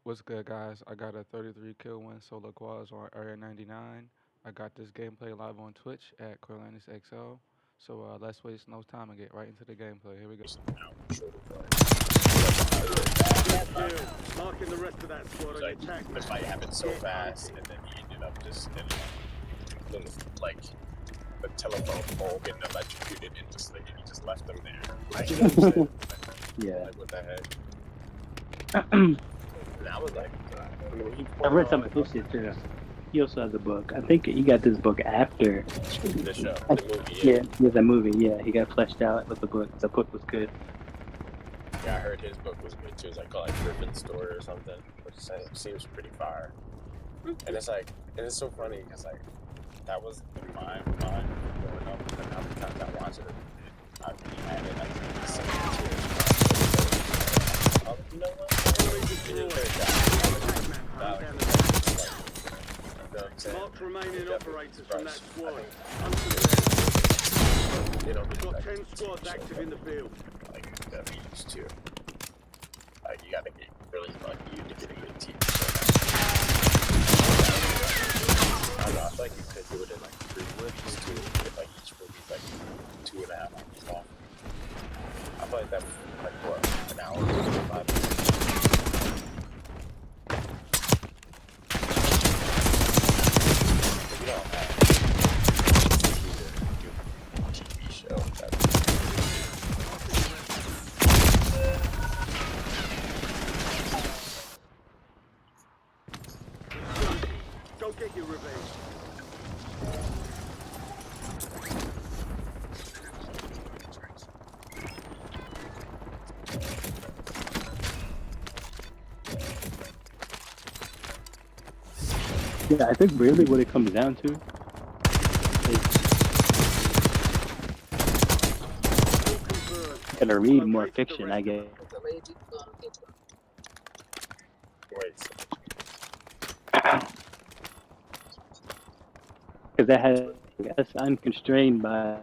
What's good, guys? I got a 33 kill win solo quads on area 99. I got this gameplay live on Twitch at coylandisxo. So let's waste no time and get right into the gameplay. Here we go. Good kill. Marking the rest of that squad on your Like, attack the map. fight happened so fast, and then he ended up just in like the telephone pole getting electrocuted and just like he just left them there. Like, you know what I'm saying? Yeah. Like, what the heck? And I was like, I mean, he I read some of his shit too. He also has a book. I think he got this book after the show, the movie. yeah, with the movie. Yeah, he got fleshed out with the book. The book was good. Yeah, I heard his book was good too. It's like called like Griffin's Story or something, which seems pretty fire. And it's like, and it's so funny because like that was in my mind growing up, and how many times I watched it, I really had it like some tears. Oh, you know what? Mark remaining operators from that squad. You know, We've got 10 squads active in the field. like that we used to. Like you gotta get really lucky to get a good team. I don't know, I feel like you could do it in like 3 movies too. If like each movie's like 2.5 hours long. I feel like that's like what, an hour to 5 minutes. If you don't have a TV show, that's Go get your revenge. Yeah, I think really what it comes down to is gonna read more fiction, I guess. wait. Because that has, I guess, unconstrained by,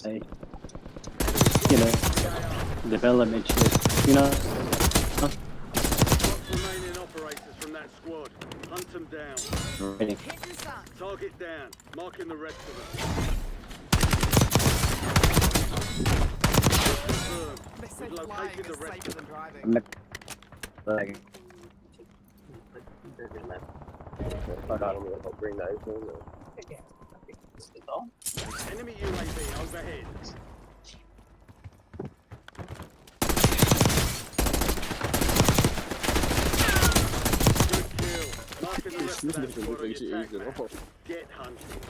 you know, development shit. You know? Mark remaining operators from that squad. Hunt them down. Right. Target down. Marking the rest of them. Confirmed. We've located the rest of them. I'm not, like, Bring the iPhone. Enemy UAV overhead. Good kill. Marking the rest of that squad on your attack map. Get hunting.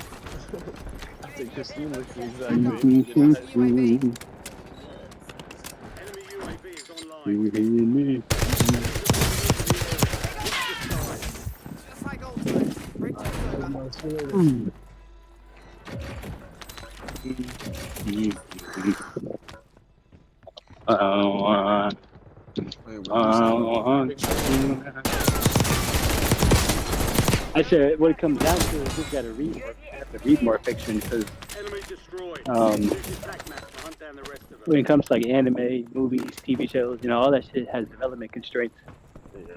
Enemy UAV is online. I said what it comes down to is we've got to read more. We have to read more fiction because Enemy destroyed. Um, Use your attack map to hunt down the rest of them. when it comes to like anime, movies, TV shows, you know, all that shit has development constraints. Yeah.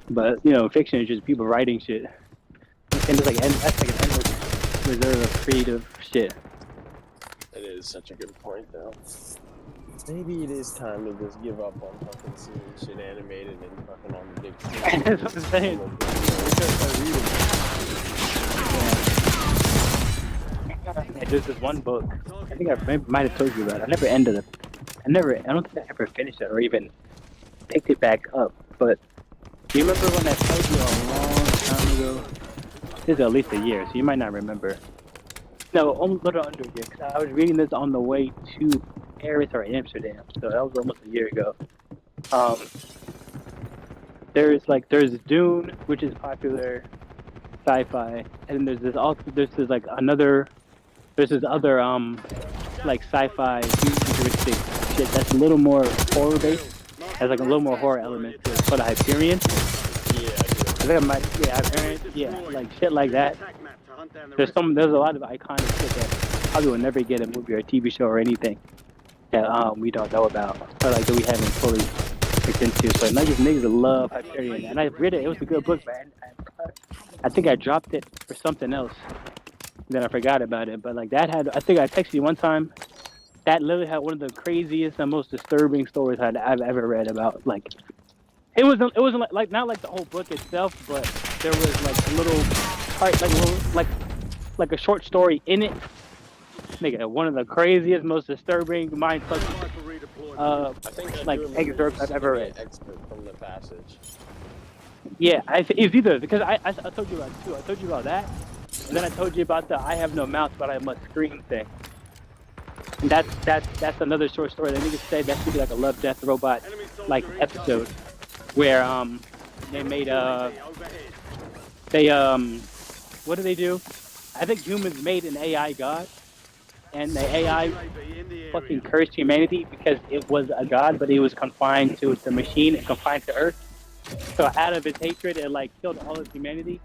But you know, fiction is just people writing shit, and it's like that's like an endless reserve of creative shit. It is such a good point, though. Maybe it is time to just give up on fucking seeing shit animated and fucking on the big screen. That's what I'm saying. And there's this one book. I think I might have told you about it. I never ended it. I don't think I ever finished it or even picked it back up. But do you remember when I told you a long time ago? This is at least a year, so you might not remember. No, a little under a year. Cause I was reading this on the way to Paris or Amsterdam, so that was almost a year ago. There's Dune, which is popular sci-fi, and there's this other like sci-fi futuristic shit that's a little more horror based, has like a little more horror element to it. But Hyperion, Hyperion, like shit like that. There's a lot of iconic shit that probably will never get a movie or a TV show or anything that we don't know about, or like that we haven't fully looked into. But niggas love Hyperion, and I read it. It was a good book, man. I think I dropped it for something else. Then I forgot about it. But like that had, I think I texted you one time. That literally had one of the craziest and most disturbing stories I've ever read about. Like it wasn't like not like the whole book itself, but there was like a little part, like a short story in it. Nigga, one of the craziest, most disturbing, mind-fucking, I think I like do remember excerpts I've ever being read. an expert from the passage. Yeah, it's either because I told you about two. I told you about that, and then I told you about the I have no mouth but I must scream thing. And that's another short story that niggas said that should be like a Love Death Robot like episode where they made what do they do? I think humans made an AI god, and the AI fucking cursed humanity because it was a god, but it was confined to the machine and confined to Earth. So out of its hatred, it like killed all of humanity,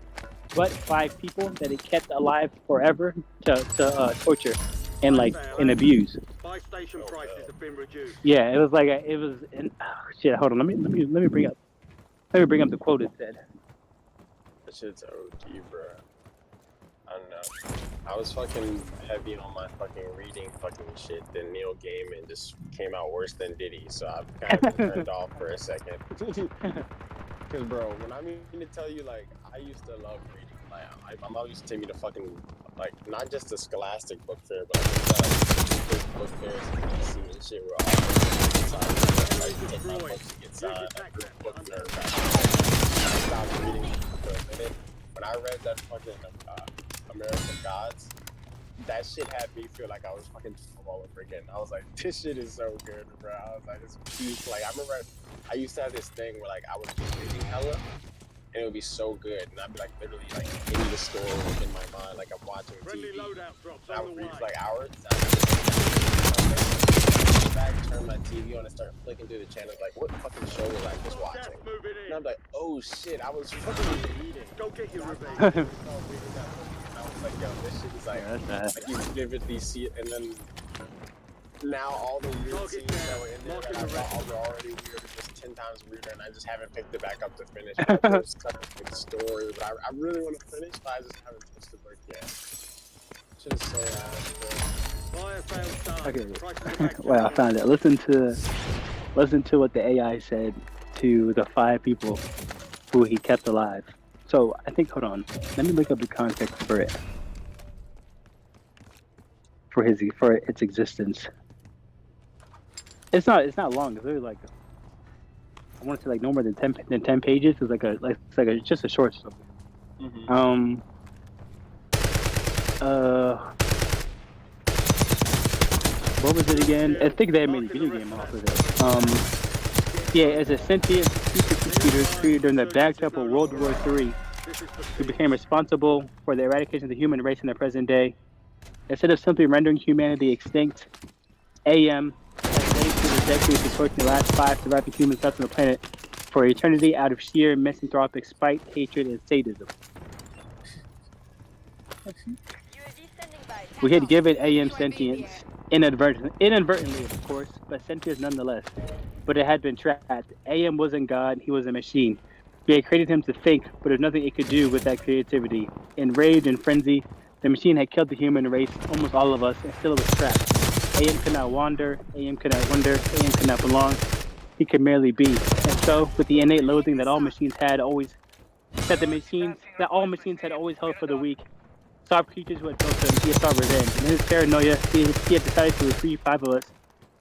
but 5 people that it kept alive forever to torture and like and abuse. Buy station prices have been reduced. Yeah, it was like shit. Hold on, let me bring up the quote it said. That shit's OG, bro. I don't know. I was fucking heavy on my fucking reading fucking shit. Then Neil Gaiman just came out worse than Diddy, so I've kind of been turned off for a second. Cause bro, when I mean to tell you, like, I used to love reading. Like, my mom used to take me to fucking, like, not just the Scholastic book fair, but like book fairs and DC and shit where all like take my books to get signed. Like, book nerd. I stopped reading for a minute. When I read that fucking American Gods, that shit had me feel like I was fucking all over again. I was like, this shit is so good, bro. I was like, it's peak. Like, I remember I used to have this thing where, like, I would be reading hella, and it would be so good, and I'd be, like, literally, like, in the story in my mind, like, I'm watching TV. I would read for, like, hours. Back, turn my TV on and start flicking through the channels, like, what fucking show was I just watching? And I'm like, oh shit, I was fucking reading. Go get your revenge. I was like, yo, this shit is like you vividly see it, and then now all the weird scenes that were in there that I thought were already weird are just 10 times weirder, and I just haven't picked it back up to finish. I just cut the story, but I really want to finish, but I just haven't touched the book yet. Shit is so ass, bro. Okay. Well, I found it. Listen to what the AI said to the 5 people who he kept alive. So I think, hold on, let me look up the context for it, for its existence. It's not long. It's really like, I want to say like no more than 10 pages. It's just a short story. Mm-hmm. What was it again? I think they made a video game off of it. Yeah, as a sentient supercomputer created during the backdrop of World War III, who became responsible for the eradication of the human race in the present day. Instead of simply rendering humanity extinct, AM has laid through the decades to torture the last 5 surviving humans left on the planet for eternity out of sheer misanthropic spite, hatred, and sadism. We had given AM sentience, inadvertently of course, but sentience nonetheless. But it had been trapped. AM wasn't God, he was a machine. We had created him to think, but there's nothing it could do with that creativity. In rage and frenzy, the machine had killed the human race, almost all of us, and still it was trapped. AM could not wander, AM could not wonder, AM could not belong. He could merely be. And so, with the innate loathing that all machines had all machines had always held for the weak, soft creatures who had built him, he had sought revenge. In his paranoia, he had decided to reprieve 5 of us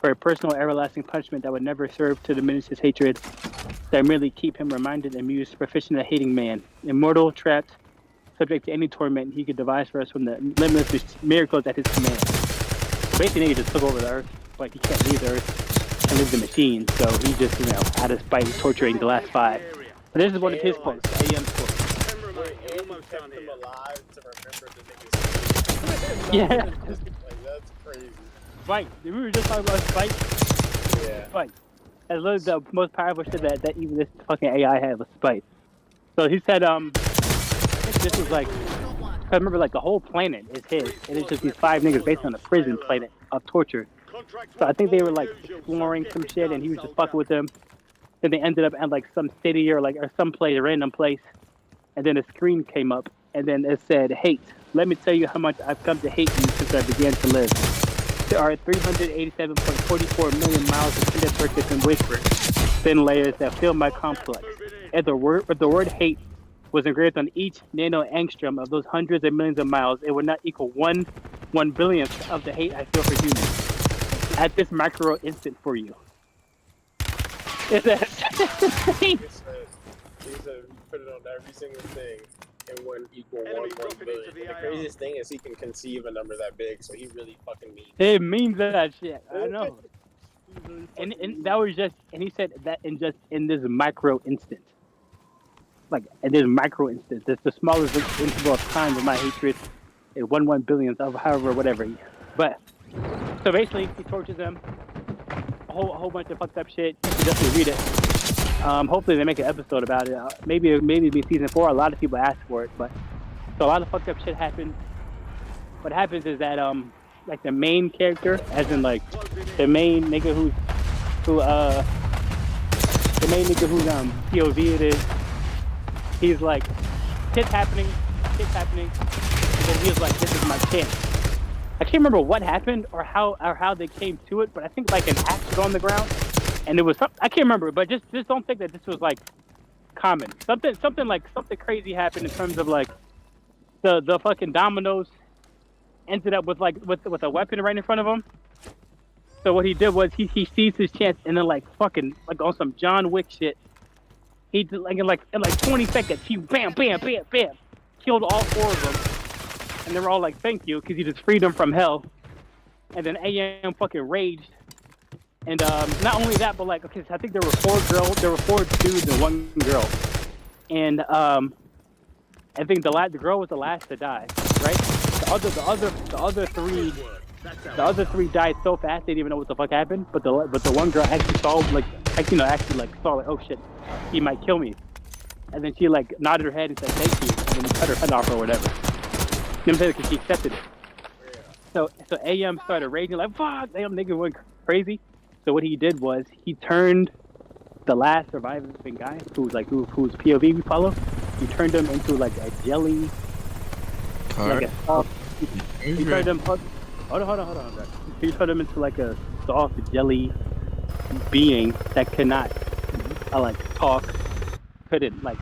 for a personal everlasting punishment that would never serve to diminish his hatred, that merely keep him reminded and amused, proficient at hating man, immortal, trapped, subject to any torment he could devise for us from the limitless miracles at his command. Basically, he just took over the earth, but he can't leave the earth and leave the machine, so he just, out of spite, torturing the last 5. But this is one of his quotes, AM's quotes. Kept him alive to remember the niggas. Yeah. Like, that's crazy. Spite. We were just talking about spite. Yeah. Spite. That's literally the most powerful shit that even this fucking AI had was spite. So he said, I think this was like, I remember like the whole planet is his, and it's just these 5 niggas based on a prison planet of torture. So I think they were like exploring some shit, and he was just fucking with them. Then they ended up at like some city or some place, a random place, and then a screen came up, and then it said, "Hate. Let me tell you how much I've come to hate you since I began to live. There are 387.44 million miles of printed circuits and wafers, thin layers that fill my complex. If the word hate was engraved on each nano-angstrom of those hundreds of millions of miles, it would not equal one billionth of the hate I feel for humans. At this micro instant for you." Is that He said put it on every single thing and one equal one billion. And the craziest thing is he can conceive a number that big, so he really fucking means it. It means that shit. I know. And that was just, and he said that in this micro instant. Like, in this micro instant. It's the smallest interval of time of my hatred. A 1 billionth of however, whatever. But, so basically, he tortures them. A whole bunch of fucked up shit. You can definitely read it. Hopefully they make an episode about it. Maybe it'll be season 4. A lot of people ask for it, but so a lot of fucked up shit happens. What happens is that like the main character, as in like the main nigga who's POV it is, he's like shit's happening, and then he's like, this is my chance. I can't remember what happened or how they came to it, but I think like an axe was on the ground. And it was I can't remember, but just don't think that this was like common. Something crazy happened in terms of like the fucking dominoes ended up with a weapon right in front of him. So what he did was he seized his chance and then like fucking like on some John Wick shit. He did in 20 seconds he bam killed all 4 of them, and they were all like thank you because he just freed them from hell. And then AM fucking raged. And not only that, but like, okay, so I think there were 4 dudes and 1 girl. And I think the girl was the last to die, right? The other 3 died so fast they didn't even know what the fuck happened. But the one girl actually saw oh shit, he might kill me. And then she like nodded her head and said thank you, and then cut her head off or whatever. You know what I'm saying? Because she accepted it. So AM started raging like fuck, AM nigga went crazy. So what he did was he turned the last surviving guy who's POV we follow. He turned him into like a jelly. Like a soft, he turned him. Hold on. He turned him into like a soft jelly being that cannot like talk, couldn't like